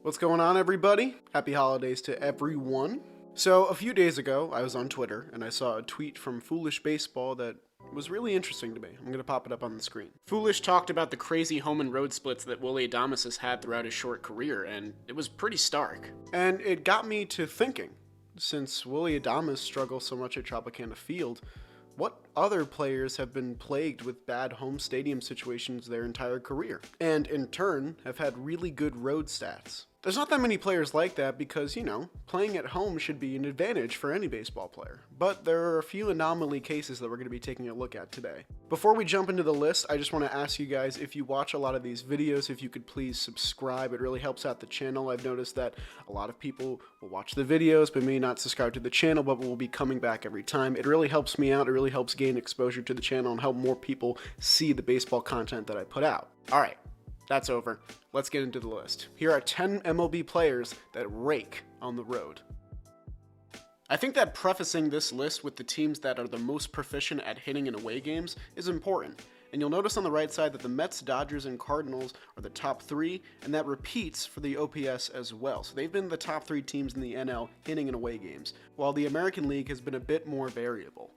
What's going on, everybody? Happy holidays to everyone. So a few days ago, I was on Twitter and I saw a tweet from Foolish Baseball that was really interesting to me. I'm going to pop it up on the screen. Foolish talked about the crazy home and road splits that Willy Adames has had throughout his short career, and it was pretty stark. And it got me to thinking, since Willy Adames struggles so much at Tropicana Field, what other players have been plagued with bad home stadium situations their entire career, and in turn have had really good road stats? There's not that many players like that because, playing at home should be an advantage for any baseball player. But there are a few anomaly cases that we're going to be taking a look at today. Before we jump into the list, I just want to ask you guys, if you watch a lot of these videos, if you could please subscribe. It really helps out the channel. I've noticed that a lot of people will watch the videos but may not subscribe to the channel, but will be coming back every time. It really helps me out. It really helps gain exposure to the channel and help more people see the baseball content that I put out. Alright. That's over. Let's get into the list. Here are 10 MLB players that rake on the road. I think that prefacing this list with the teams that are the most proficient at hitting in away games is important. And you'll notice on the right side that the Mets, Dodgers, and Cardinals are the top three, and that repeats for the OPS as well. So they've been the top three teams in the NL hitting in away games, while the American League has been a bit more variable.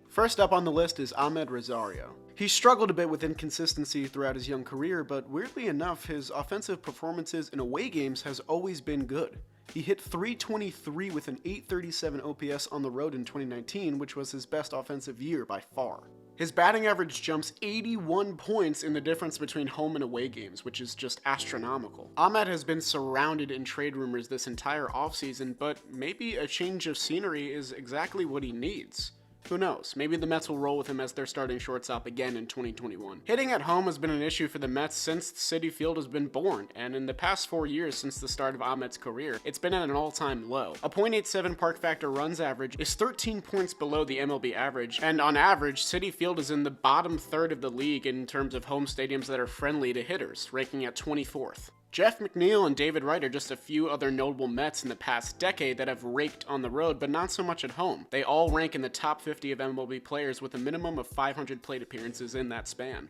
First up on the list is AMED ROSARIO. He struggled a bit with inconsistency throughout his young career, but weirdly enough, his offensive performances in away games has always been good. He hit .323 with an .837 OPS on the road in 2019, which was his best offensive year by far. His batting average jumps 81 points in the difference between home and away games, which is just astronomical. AMED has been surrounded in trade rumors this entire offseason, but maybe a change of scenery is exactly what he needs. Who knows? Maybe the Mets will roll with him as their starting shortstop again in 2021. Hitting at home has been an issue for the Mets since Citi Field has been born, and in the past 4 years since the start of Ahmed's career, it's been at an all-time low. A .87 park factor runs average is 13 points below the MLB average, and on average, Citi Field is in the bottom third of the league in terms of home stadiums that are friendly to hitters, ranking at 24th. Jeff McNeil and David Wright are just a few other notable Mets in the past decade that have raked on the road, but not so much at home. They all rank in the top 50 of MLB players with a minimum of 500 plate appearances in that span.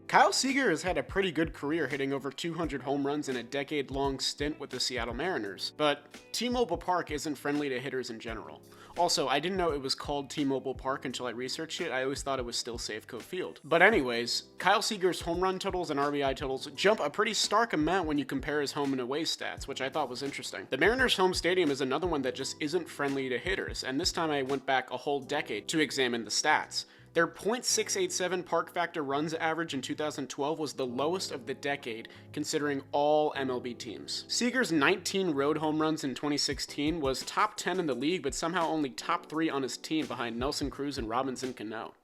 Kyle Seager has had a pretty good career, hitting over 200 home runs in a decade-long stint with the Seattle Mariners, but T-Mobile Park isn't friendly to hitters in general. Also, I didn't know it was called T-Mobile Park until I researched it. I always thought it was still Safeco Field. But anyways, Kyle Seager's home run totals and RBI totals jump a pretty stark amount when you compare his home and away stats, which I thought was interesting. The Mariners' home stadium is another one that just isn't friendly to hitters, and this time I went back a whole decade to examine the stats. Their .687 park factor runs average in 2012 was the lowest of the decade, considering all MLB teams. Seager's 19 road home runs in 2016 was top 10 in the league, but somehow only top 3 on his team behind Nelson Cruz and Robinson Cano.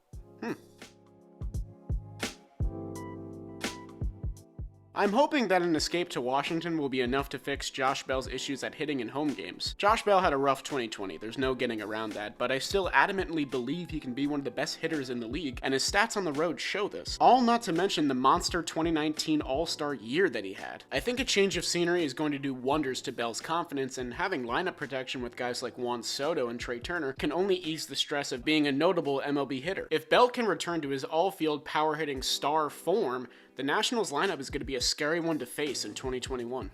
I'm hoping that an escape to Washington will be enough to fix Josh Bell's issues at hitting in home games. Josh Bell had a rough 2020, there's no getting around that, but I still adamantly believe he can be one of the best hitters in the league, and his stats on the road show this. All not to mention the monster 2019 All-Star year that he had. I think a change of scenery is going to do wonders to Bell's confidence, and having lineup protection with guys like Juan Soto and Trey Turner can only ease the stress of being a notable MLB hitter. If Bell can return to his all-field power-hitting star form, the Nationals lineup is going to be a scary one to face in 2021.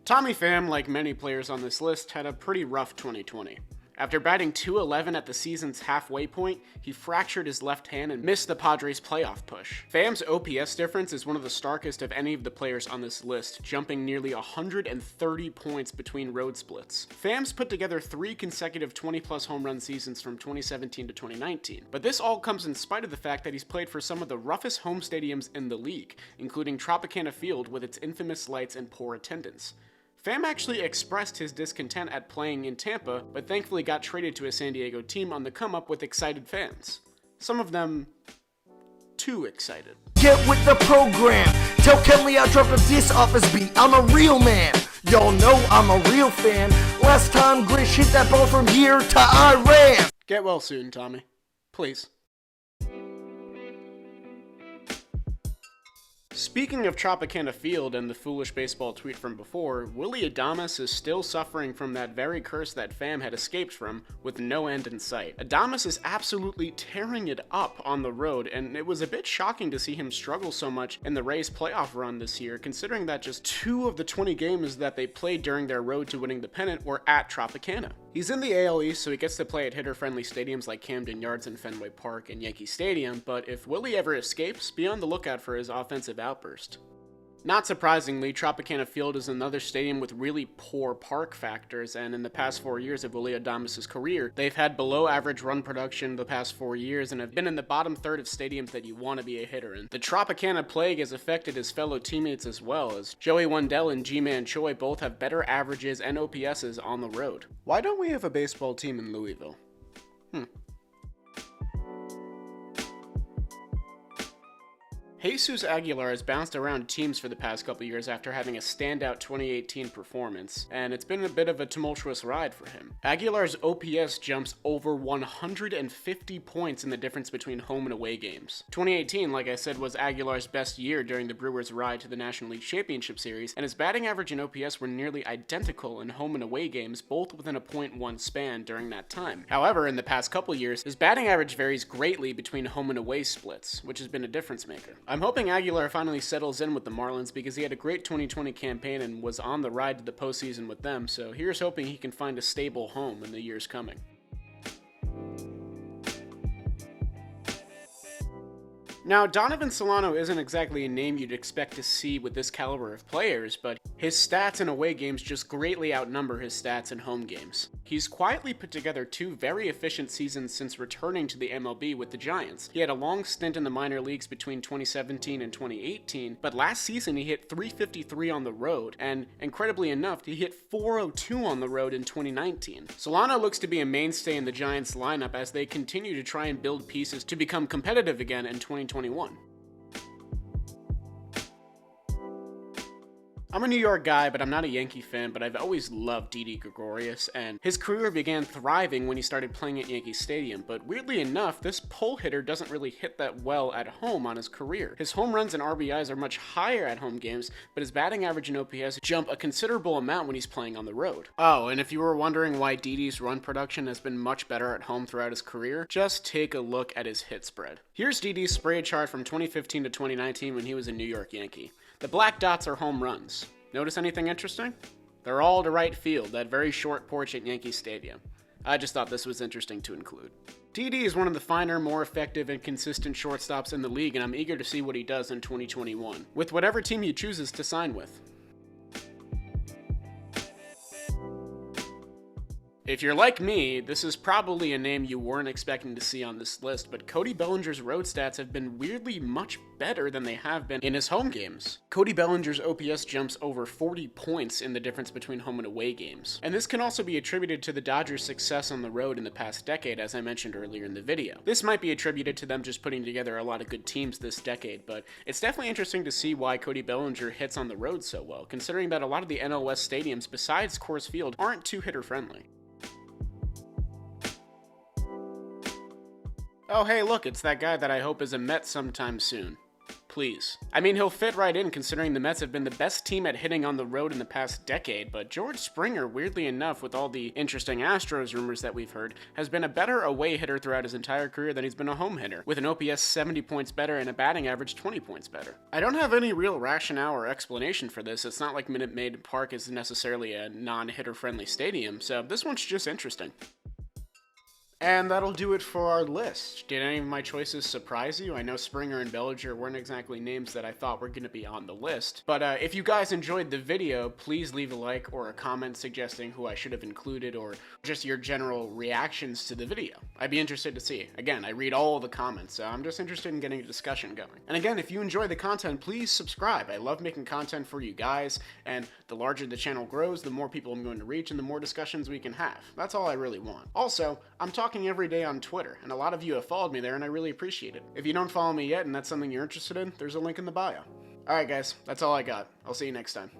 Tommy Pham, like many players on this list, had a pretty rough 2020. After batting .211 at the season's halfway point, he fractured his left hand and missed the Padres' playoff push. Pham's OPS difference is one of the starkest of any of the players on this list, jumping nearly 130 points between road splits. Pham's put together 3 consecutive 20-plus home run seasons from 2017 to 2019, but this all comes in spite of the fact that he's played for some of the roughest home stadiums in the league, including Tropicana Field with its infamous lights and poor attendance. Pham actually expressed his discontent at playing in Tampa, but thankfully got traded to a San Diego team on the come-up with excited fans. Some of them too excited. Get with the program. Tell Kenley I dropped a diss off his beat. I'm a real man. Y'all know I'm a real fan. Last time Grish hit that ball from here to Iran. Get well soon, Tommy. Please. Speaking of Tropicana Field and the foolish baseball tweet from before, Willy Adames is still suffering from that very curse that Pham had escaped from, with no end in sight. Adames is absolutely tearing it up on the road, and it was a bit shocking to see him struggle so much in the Rays playoff run this year, considering that just 2 of the 20 games that they played during their road to winning the pennant were at Tropicana. He's in the AL East, so he gets to play at hitter-friendly stadiums like Camden Yards and Fenway Park and Yankee Stadium, but if Willie ever escapes, be on the lookout for his offensive outburst. Not surprisingly, Tropicana Field is another stadium with really poor park factors, and in the past 4 years of Willy Adames' career, they've had below-average run production the past 4 years and have been in the bottom third of stadiums that you want to be a hitter in. The Tropicana plague has affected his fellow teammates as well, as Joey Wendell and G-Man Choi both have better averages and OPSs on the road. Why don't we have a baseball team in Louisville? Jesus Aguilar has bounced around teams for the past couple years after having a standout 2018 performance, and it's been a bit of a tumultuous ride for him. Aguilar's OPS jumps over 150 points in the difference between home and away games. 2018, like I said, was Aguilar's best year during the Brewers' ride to the National League Championship Series, and his batting average and OPS were nearly identical in home and away games, both within a .1 span during that time. However, in the past couple years, his batting average varies greatly between home and away splits, which has been a difference maker. I'm hoping Aguilar finally settles in with the Marlins because he had a great 2020 campaign and was on the ride to the postseason with them, so here's hoping he can find a stable home in the years coming. Now, Donovan Solano isn't exactly a name you'd expect to see with this caliber of players, but his stats in away games just greatly outnumber his stats in home games. He's quietly put together 2 very efficient seasons since returning to the MLB with the Giants. He had a long stint in the minor leagues between 2017 and 2018, but last season he hit .353 on the road, and incredibly enough, he hit .402 on the road in 2019. Solano looks to be a mainstay in the Giants lineup as they continue to try and build pieces to become competitive again in 2021. I'm a New York guy, but I'm not a Yankee fan, but I've always loved Didi Gregorius, and his career began thriving when he started playing at Yankee Stadium, but weirdly enough, this pull hitter doesn't really hit that well at home on his career. His home runs and RBIs are much higher at home games, but his batting average and OPS jump a considerable amount when he's playing on the road. Oh, and if you were wondering why Didi's run production has been much better at home throughout his career, just take a look at his hit spread. Here's Didi's spread chart from 2015 to 2019 when he was a New York Yankee. The black dots are home runs. Notice anything interesting? They're all to right field, that very short porch at Yankee Stadium. I just thought this was interesting to include. Didi is one of the finer, more effective, and consistent shortstops in the league, and I'm eager to see what he does in 2021, with whatever team he chooses to sign with. If you're like me, this is probably a name you weren't expecting to see on this list, but Cody Bellinger's road stats have been weirdly much better than they have been in his home games. Cody Bellinger's OPS jumps over 40 points in the difference between home and away games. And this can also be attributed to the Dodgers' success on the road in the past decade, as I mentioned earlier in the video. This might be attributed to them just putting together a lot of good teams this decade, but it's definitely interesting to see why Cody Bellinger hits on the road so well, considering that a lot of the NL West stadiums besides Coors Field aren't too hitter-friendly. Oh hey look, it's that guy that I hope is a Met sometime soon. Please. I mean, he'll fit right in considering the Mets have been the best team at hitting on the road in the past decade, but George Springer, weirdly enough, with all the interesting Astros rumors that we've heard, has been a better away hitter throughout his entire career than he's been a home hitter, with an OPS 70 points better and a batting average 20 points better. I don't have any real rationale or explanation for this. It's not like Minute Maid Park is necessarily a non-hitter friendly stadium, so this one's just interesting. And that'll do it for our list. Did any of my choices surprise you? I know Springer and Bellinger weren't exactly names that I thought were going to be on the list. But if you guys enjoyed the video, please leave a like or a comment suggesting who I should have included or just your general reactions to the video. I'd be interested to see. Again, I read all of the comments, so I'm just interested in getting a discussion going. And again, if you enjoy the content, please subscribe. I love making content for you guys, and the larger the channel grows, the more people I'm going to reach and the more discussions we can have. That's all I really want. Also, I'm talking every day on Twitter, and a lot of you have followed me there, and I really appreciate it. If you don't follow me yet and that's something you're interested in, there's a link in the bio. Alright guys, that's all I got. I'll see you next time.